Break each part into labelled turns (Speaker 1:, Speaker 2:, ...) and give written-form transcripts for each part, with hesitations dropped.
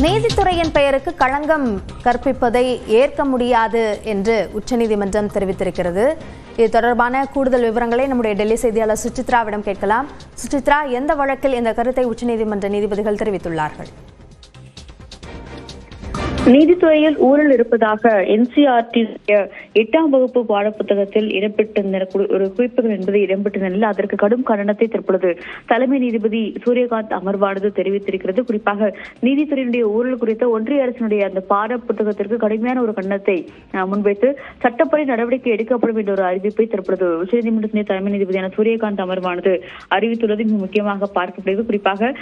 Speaker 1: நீதித்துறையின் பெயருக்கு களங்கம் கற்பிப்பதை ஏற்க முடியாது என்று உச்சநீதிமன்றம் தெரிவித்திருக்கிறது. இது தொடர்பான கூடுதல் விவரங்களை நம்முடைய டெல்லி செய்தியாளர் சுசித்ராவிடம் கேட்கலாம். சுசித்ரா, எந்த வழக்கில் இந்த கருத்தை உச்சநீதிமன்ற நீதிபதிகள் தெரிவித்துள்ளார்கள்?
Speaker 2: நீதித்துறையில் ஊழல் இருப்பதாக NCERT 8ஆம் வகுப்பு பாடப்புத்தகத்தில் இடம்பெற்றிருந்த ஒரு குறிப்புகள் என்பது இடம்பெற்ற நிலையில் அதற்கு கடும் கண்டனத்தை தற்பொழுது தலைமை நீதிபதி சூரியகாந்த் அமர்வானது தெரிவித்திருக்கிறது. குறிப்பாக நீதித்துறையினுடைய ஊழல் குறித்த ஒன்றிய அரசினுடைய அந்த பாடப்புத்தகத்திற்கு கடுமையான ஒரு கண்டனத்தை முன்வைத்து சட்டப்படி நடவடிக்கை எடுக்கப்படும் என்ற ஒரு அறிவிப்பை தற்பொழுது உச்சநீதிமன்றத்தின் தலைமை நீதிபதியான சூரியகாந்த் அமர்வானது அறிவித்துள்ளது மிக முக்கியமாக பார்க்கப்படுகிறது. குறிப்பாக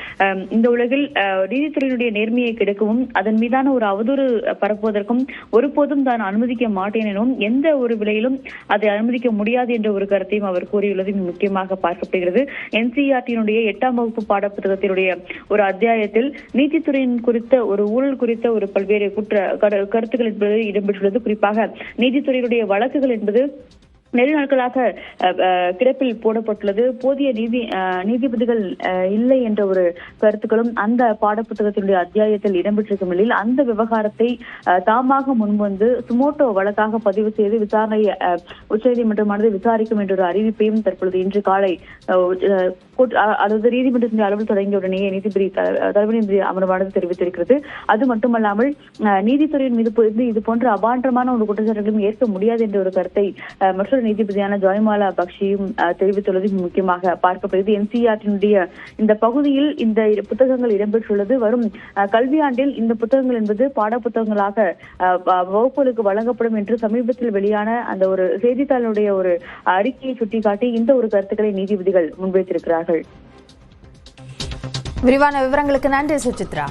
Speaker 2: இந்த உலகில் நீதித்துறையினுடைய நேர்மையை கெடுக்கவும் அதன் மீதான ஒரு அவதூறு பரப்புவதற்கும் ஒருபோதும் தான் அனுமதிக்க மாட்டேன் எனவும் எந்த ஒரு விலையிலும் அதை அனுமதிக்க முடியாது என்ற ஒரு கருத்தையும் அவர் கூறியுள்ளது என்பது பார்க்கப்படுகிறது. NCERT 8ஆம் வகுப்பு பாடப்புத்தகத்தினுடைய ஒரு அத்தியாயத்தில் நீதித்துறையின் குறித்த ஒரு ஊழல் குறித்த ஒரு பல்வேறு கருத்துக்கள் என்பது இடம்பெற்றுள்ளது. குறிப்பாக நீதித்துறையினுடைய வழக்குகள் என்பது நெடுநாட்களாக கிடப்பில் போடப்பட்டுள்ளது. போதிய நீதிபதிகள் இல்லை என்ற ஒரு கருத்துக்களும் அந்த பாடப்புத்தகத்தினுடைய அத்தியாயத்தில் இடம்பெற்றிருக்கும் நிலையில் அந்த விவகாரத்தை தாமாக முன்வந்து சுமோட்டோ வழக்காக பதிவு செய்து விசாரணையை உச்சநீதிமன்றமானது விசாரிக்கும் என்ற ஒரு அறிவிப்பையும் தற்பொழுது இன்று காலை அதாவது நீதிமன்றத்தின் அளவில் தொடங்கிய உடனேயே தலைமை நீதிபதி அமர்வானது தெரிவித்திருக்கிறது. அது மட்டுமல்லாமல் நீதித்துறையின் மீது இது போன்ற அபாண்டமான ஒரு குற்றச்சாட்டுகளையும் ஏற்க முடியாது என்ற ஒரு கருத்தை மற்றொரு நீதிபதியான ஜாய்மாலா பக்ஷியும் தெரிவித்துள்ளது முக்கியமாக பார்க்கப்படுகிறது. NCERT இந்த பகுதியில் இந்த புத்தகங்கள் இடம்பெற்றுள்ளது. வரும் கல்வியாண்டில் இந்த புத்தகங்கள் என்பது பாட புத்தகங்களாக வகுப்புகளுக்கு வழங்கப்படும் என்று சமீபத்தில் வெளியான அந்த ஒரு செய்தித்தாளுடைய ஒரு அறிக்கையை சுட்டிக்காட்டி இந்த ஒரு கருத்துக்களை நீதிபதிகள் முன்வைத்திருக்கிறார்கள்.
Speaker 1: விரிவான விவரங்களுக்கு நன்றி சுசித்ரா.